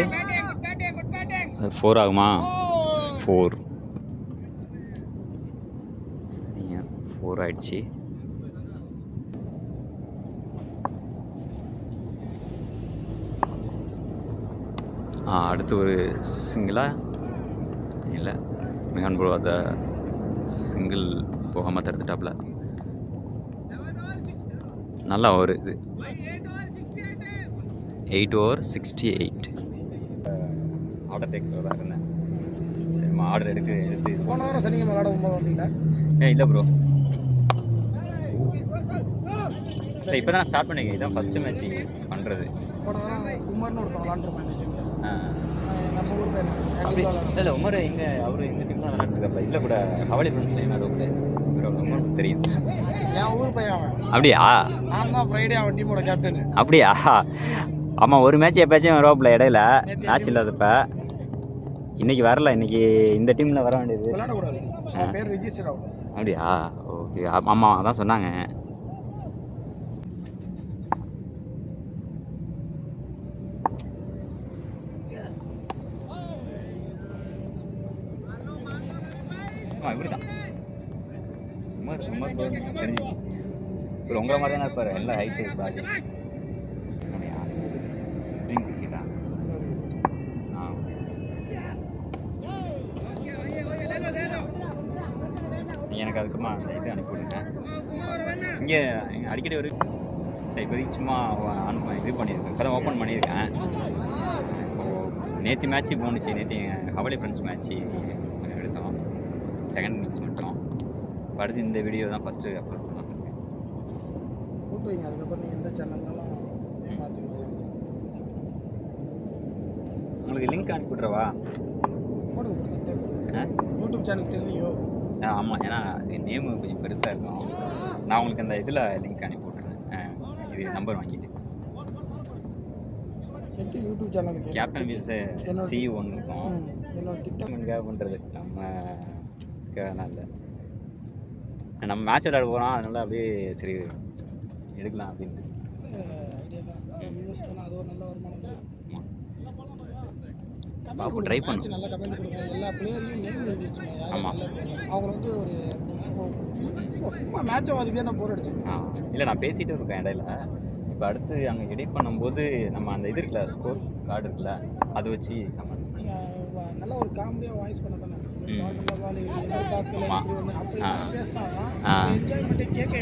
4 ஆகுமா? 4. சரிங்க, 4 ஆயிடுச்சு. அடுத்து ஒரு சிங்கிளா இல்லை, மிகான் ப்ரோ அதை சிங்கிள் போகாமல் தடுத்துட்டாப்புல. நல்லா ஓவர் இது. 8 over 68. ஆர்டர் டேக்கில் தான் இருந்தேன். ஆர்டர் எடுத்து போன வாரம் சனிக்கிழமை விளாட போகும்போது வந்தீங்களா? இல்லை ப்ரோ, இல்லை இப்போ தான் ஸ்டார்ட் பண்ணிங்க. இதுதான் ஃபஸ்ட்டு மேட்ச் பண்ணுறது. போன வாரம் உமர்னு ஒருத்தன் விளாண்டுருப்பாங்க இந்த டீமில். நம்ம ஊர் பேர் அப்படி இல்லை, உமர் எங்கே அவர் இந்த டீம் தான் விளாண்டுருக்காப்ல. இல்லை கூட ஹவாலி ஃப்ரெண்ட்ஸில் என்ன உமர் தெரியும். என் ஊர் பையன் அவன். அப்படியா? நான் தான் ஃப்ரைடே அவன் டீமோட கேப்டனு. அப்படியா? ஆமாம், ஒரு மேட்ச் எப்போச்சும் வருவாப்புல இடையில, மேட்ச் இல்லாதப்ப. இன்றைக்கி வரல. இன்றைக்கி இந்த டீமில் வர வேண்டியது. விளாடக்கூடாது, பேர் ரிஜிஸ்டர் ஆகும். அப்படியா? ஓகே. ஆமாம், அதான் சொன்னாங்க. இப்படிதான் உமர் தெரிஞ்சிச்சு. ஒரு உங்களை மாதிரி தானே இருப்பார், எல்லாம் ஹைட்டு பாடி. நீங்கள் எனக்கு அதுக்குமா அந்த இது அனுப்பிவிடுங்க. இங்கே அடிக்கடி ஒரு இப்போதைக்கு சும்மா இது பண்ணியிருக்கேன், இப்போ தான் ஓப்பன் பண்ணியிருக்கேன். இப்போது நேற்று மேட்ச்சு போணுச்சு. நேற்று ஹவாலி ஃப்ரெண்ட்ஸ் மேட்ச்சு எடுத்தோம், செகண்ட் இன்னிங்ஸ் மட்டும். அடுத்து இந்த வீடியோ தான் ஃபஸ்ட்டு அப்லோட் பண்ணலாம். கூப்பிடுவீங்க, அதுக்கப்புறம் நீங்கள் எந்த சேனல்னாலும் மாற்றி உங்களுக்கு லிங்க் அனுப்பிவிட்றவா? யூடியூப் சேனல் தெரிஞ்சியோ? ஆமாம், ஏன்னா நேமு கொஞ்சம் பெருசாக இருக்கும். நான் உங்களுக்கு அந்த இதில் லிங்க் அனுப்பி விட்றேன். இது நம்பர் வாங்கிட்டு. யூடியூப் சேனலுக்கு கேப்டன் விஸ் C1 இருக்கும். என்னோட டிக்டாக் பண்ணுறது நம்ம நல்ல நம்ம மேட்ச் விளையாட போகிறோம், அதனால அப்படியே சரி எடுக்கலாம் அப்படின்னு அது ஒரு நல்ல வருமானம் தான். பார்ப்போம், ட்ரை பண்ணும். நல்ல கமெண்ட் கொடுங்க. எல்லா பிளேயரையும் நேம் எழுதி வச்சுங்க. ஆமாம், அவங்க வந்து ஒரு சும்மா மேட்சை வாதிக்கே நான் போர் அடிச்சிருக்கேன். இல்லை, நான் பேசிகிட்டு இருக்கேன் இடையில. இப்போ அடுத்து அங்கே எடிட் பண்ணும்போது நம்ம அந்த இது இருக்குல்ல, ஸ்கோர் கார்டு இருக்குல்ல, அதை வச்சு கமெண்ட் நல்ல ஒரு காமெடியாக வாய்ஸ் பண்ண பண்ணாங்க. என்ஜாய்மெண்ட்டே கேட்க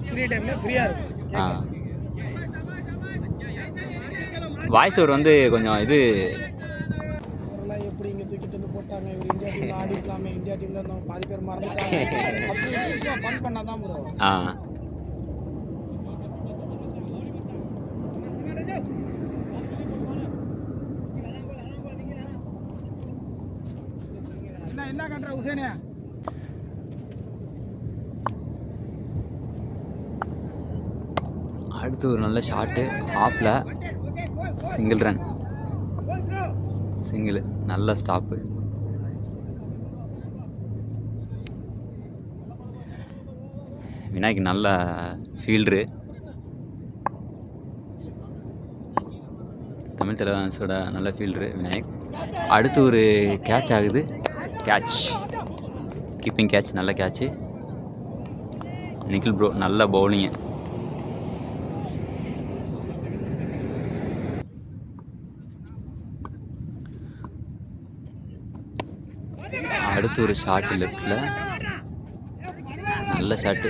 ஃப்ரீ டைமில் ஃப்ரீயாக இருக்கும். வாய்ஸ் ஓவர் வந்து கொஞ்சம் இது அவரெல்லாம் எப்படி இங்கே தூக்கிட்டு வந்து போட்டாங்க, இவர் இந்தியா டீமில் ஆடிக்கலாமே, இந்தியா டீமில் இருந்தவங்க பாதி பேர் மறந்துட்டாங்க. அப்படி ஃபன் பண்ணால் தான் ப்ரோ. என்ன கண்ற உசேனியா? அடுத்து ஒரு நல்ல ஷாட்டு ஆஃபில் சிங்கிள் ரன், சிங்கிள், நல்ல ஸ்டாப்பு. விநாயக் நல்ல ஃபீல்டரு, தமிழ் தலைவாசோட நல்ல ஃபீல்டரு விநாயக். அடுத்து ஒரு கேட்ச் ஆகுது, கேட்ச், கீப்பிங் கேட்ச், நல்ல கேட்ச்சு. நிக்கில் ப்ரோ நல்ல பவுலிங்கு. அடுத்து ஒரு ஷாட்டு லெஃப்டில், நல்ல ஷாட்டு.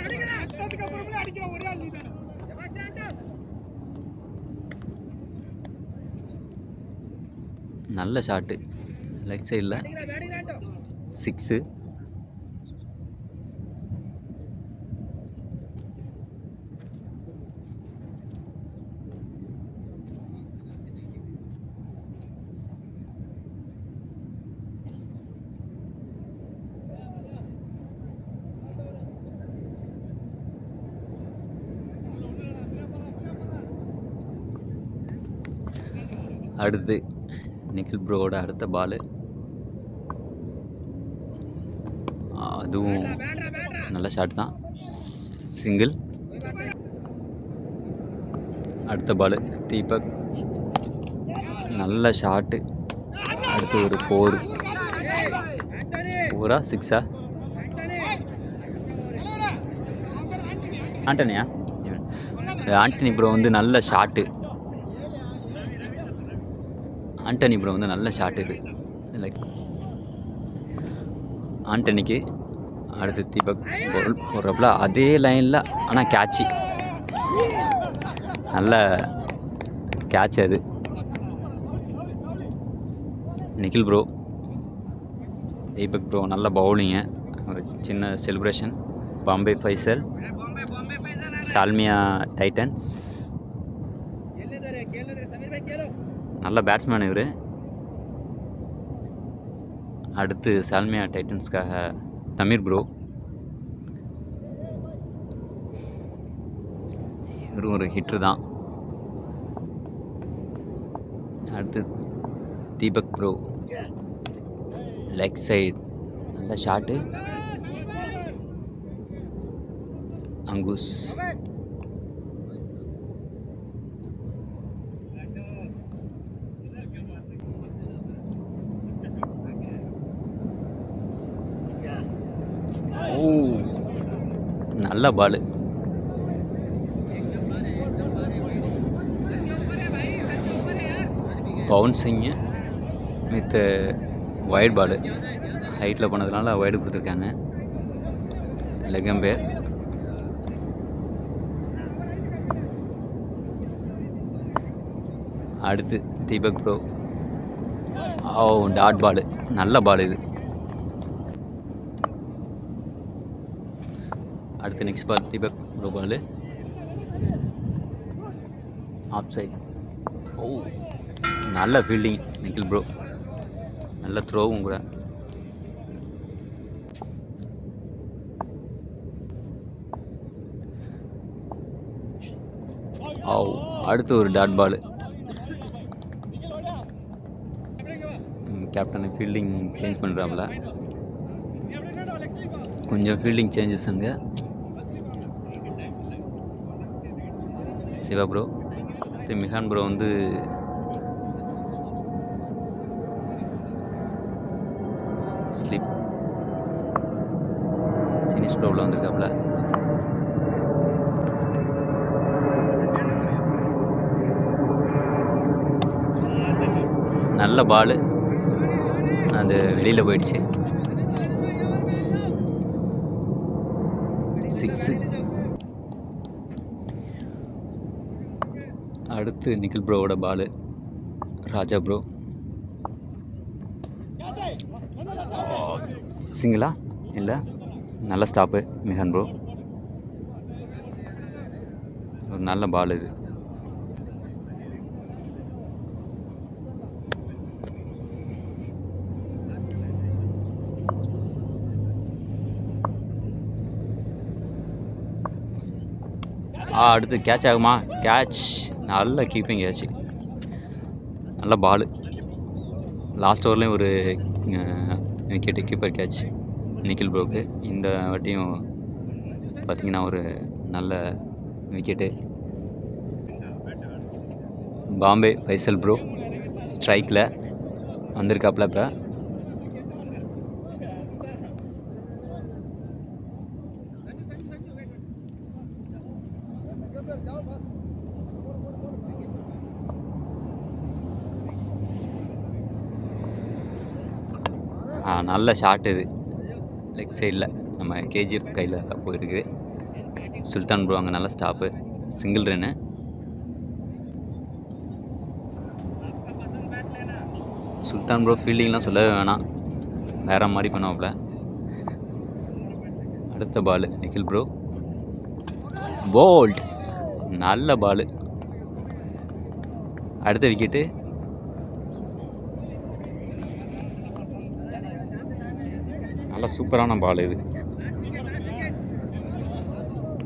நல்ல ஷாட்டு லெக் சைடில், 6. அடுத்து நிக்கில் ப்ரோவோட அடுத்த பாலு, அதுவும் நல்ல ஷாட் தான், சிங்கிள். அடுத்த பாலு தீபக், நல்ல ஷாட்டு. அடுத்து ஒரு 4, 4ஆ 6ஆ? ஆண்டனியா? ஆண்டனி ப்ரோ வந்து நல்ல ஷாட்டு, ஆண்டனி ப்ரோ வந்து நல்ல ஷாட் இது, லைக் ஆண்டனிக்கு. அடுத்து தீபக் போடுறப்பல அதே லைனில், ஆனால் கேட்சி, நல்ல கேட்ச் அது. நிக்கில் ப்ரோ, தீபக் ப்ரோ நல்ல பவுலிங்கு. ஒரு சின்ன செலிப்ரேஷன். பாம்பே ஃபைசல், சால்மியா டைட்டன்ஸ், நல்ல பேட்ஸ்மேன் இவர். அடுத்து சால்மியா டைட்டன்ஸ்க்காக தமிர் ப்ரோ, இவரும் ஒரு ஹிட்ரு தான். அடுத்து தீபக் ப்ரோ, லெக் சைடு, நல்ல ஷாட்டு. அங்குஸ், நல்ல பாலு. பவுன்சிங்கு வித் வைட் பாலு, ஹைட்டில் போனதுனால வைடு கொடுத்துருக்காங்க. லெகம்பேர். அடுத்து தீபக் ப்ரோ, டாட் பாலு, நல்ல பால் இது. அடுத்து next ball Deepak bro ball, off side. நல்ல ஃபீல்டிங் நிக்கில் ப்ரோ, நல்ல த்ரோவும் கூட. அடுத்து ஒரு dot ball. Captain fielding change பண்ணுறாப்புல, கொஞ்சம் ஃபீல்டிங் சேஞ்சஸ் அங்கே. சிவா ப்ரோ, மிகான் ப்ரோ வந்து ஸ்லிப் சைனீஸ் ப்ரோவில் வந்திருக்காப்புல. நல்ல பாலு, அது வெளியில் போயிடுச்சு, 6. அடுத்து நிக்கில் ப்ரோவோட பாலு, ராஜா ப்ரோ, சிங்கிளா இல்லை, நல்ல ஸ்டாப்பு மிகான் ப்ரோ, ஒரு நல்ல பால் இது. அடுத்து கேட்ச் ஆகுமா? கேட்ச். நல்ல கீப்பிங் கேட்ச், நல்ல பாலு. லாஸ்ட் ஓவர்லேயும் ஒரு விக்கெட்டு, கீப்பர் கேட்ச் நிக்கில் ப்ரோக்கு. இந்த வாட்டியும் பார்த்திங்கன்னா ஒரு நல்ல விக்கெட்டு. பாம்பே ஃபைசல் ப்ரோ ஸ்ட்ரைக்கில் வந்திருக்காப்புல. இப்போ நல்ல ஷாட் இது, லெக் சைடில் நம்ம கேஜிஎஃப் கையில் போயிருக்கு. சுல்தான் ப்ரோ அங்கே நல்ல ஸ்டாப்பு, சிங்கிள் ரன்னு. சுல்தான் ப்ரோ ஃபீல்டிங்லாம் சொல்லவே வேணாம், வேறு மாதிரி பண்ணுவாப்புல. அடுத்த பால் நிக்கில் ப்ரோ போல்ட், நல்ல பால். அடுத்த விக்கெட்டு. நல்ல சூப்பரான பால் இது.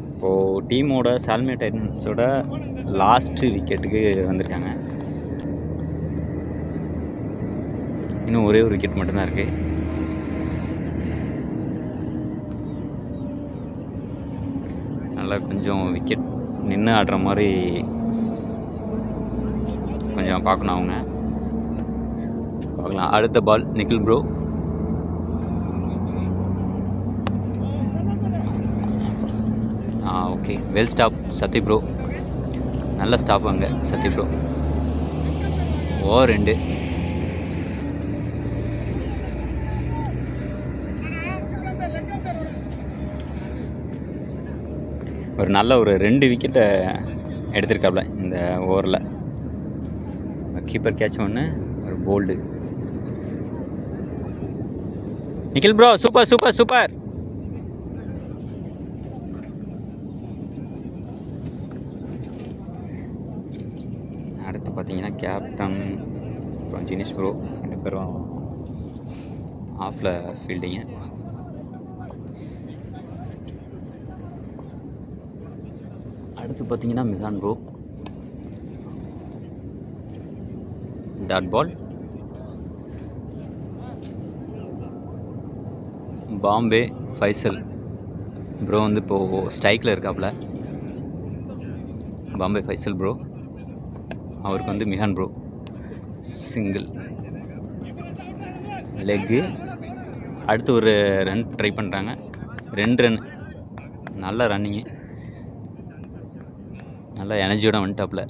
இப்போது டீமோட சால்மே டைட்டன்ஸோட லாஸ்ட்டு விக்கெட்டுக்கு வந்திருக்காங்க. இன்னும் ஒரே ஒரு விக்கெட் மட்டும்தான் இருக்குது. நல்லா கொஞ்சம் விக்கெட் நின்று ஆடுற மாதிரி கொஞ்சம் பார்க்கணும் அவங்க. பார்க்கலாம். அடுத்த ball Nikhil bro. Okay, well stop Sathya bro, நல்ல ஸ்டாப் அங்கே சத்ய ப்ரோ. ஓவர் 2. ஒரு நல்ல ஒரு 2 விக்கெட்டை எடுத்திருக்காப்புல இந்த ஓவரில். கீப்பர் கேட்ச் ஒன்று, ஒரு bowled. Nikhil bro super super super. அடுத்து பார்த்தீங்கன்னா கேப்டன் அப்புறம் ஜினிஷ் ப்ரோ 2 பேரும் ஆஃபில் ஃபீல்டிங்கு. அடுத்து பார்த்தீங்கன்னா Mikan bro dot ball. Bombay Faisal bro வந்து இப்போது ஸ்ட்ரைக்கில் இருக்காப்புல. பாம்பே ஃபைசல் ப்ரோ, அவருக்கு வந்து மிகான் ப்ரோ சிங்கிள் லெக்கு. அடுத்து ஒரு ரன் ட்ரை பண்ணுறாங்க, 2 ரன். நல்ல ரன்னிங்கு, நல்ல எனர்ஜியோட வந்துட்டாப்புல.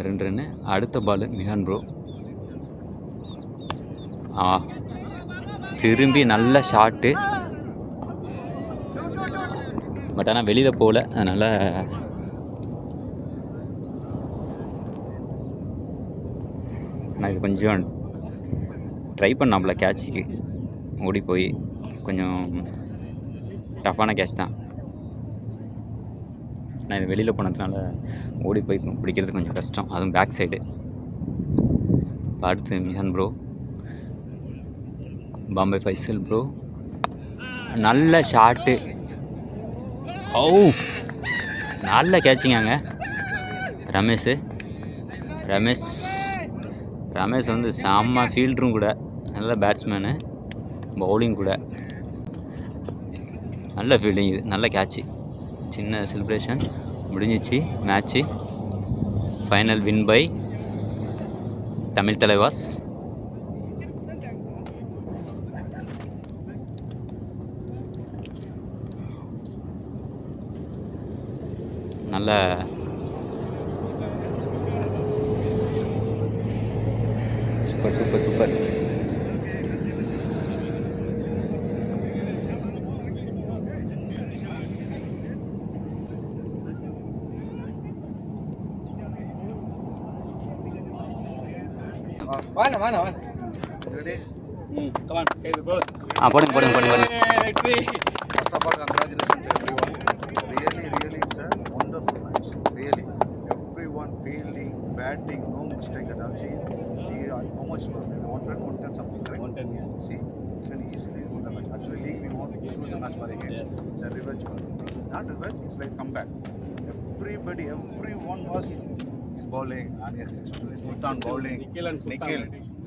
2 ரன்னு. அடுத்த பால் மிகான் ப்ரோ. திரும்பி நல்ல ஷாட்டு, பட் ஆனால் வெளியில் போகல. அதனால் நான் இது கொஞ்சம் ட்ரை பண்ணாப்புல கேட்சுக்கு ஓடி போய். கொஞ்சம் டஃப்பான கேட்ச் தான். நான் இது வெளியில் போனதுனால ஓடி போய் பிடிக்கிறது கொஞ்சம் கஷ்டம், அதுவும் பேக் சைடு. அடுத்து மிகான் ப்ரோ, பாம்பே ஃபைசல் ப்ரோ, நல்ல ஷாட்டு. ஓ, நல்ல கேட்சிங்காங்க ரமேஷ். ரமேஷ் வந்து செம்ம ஃபீல்டரும் கூட, நல்ல பேட்ஸ்மேனு, பவுலிங் கூட. நல்ல ஃபீல்டிங் இது, நல்ல கேட்சு. சின்ன செலிப்ரேஷன் முடிஞ்சிச்சு match. Final win by Tamil Thalaivas. நல்ல சூப்பர் சூப்பர் சூப்பர். போடுங்க போடுங்க போடுங்க. First of all, congratulations to everyone. Really, it's a wonderful match. Really, everyone fielding, batting, no mistake at all. See, how much score? 110 something, correct? 110. Yeah. See, you can easily win the match. Actually, league we won, lose the match for a game. It's a revenge for them. Not revenge, it's like comeback. Everybody, everyone was is bowling, and especially Sultan bowling. Nikhil,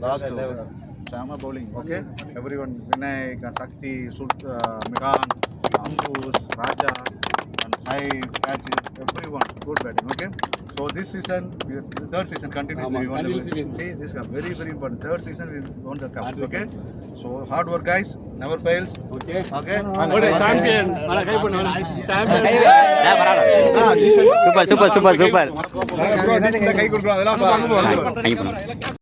last over. Shama bowling, okay? Everyone, Vinayak, and Sakti, Miran, Ambus, Raja, and Sai, Kachi, everyone, good batting, okay? So this season, the third season continuously we won the see this is very very important. Third season we won the cup, okay? So hard work guys, never fails. Okay. Champion super super super super கை கொடுக்குறோம் அதெல்லாம் thank you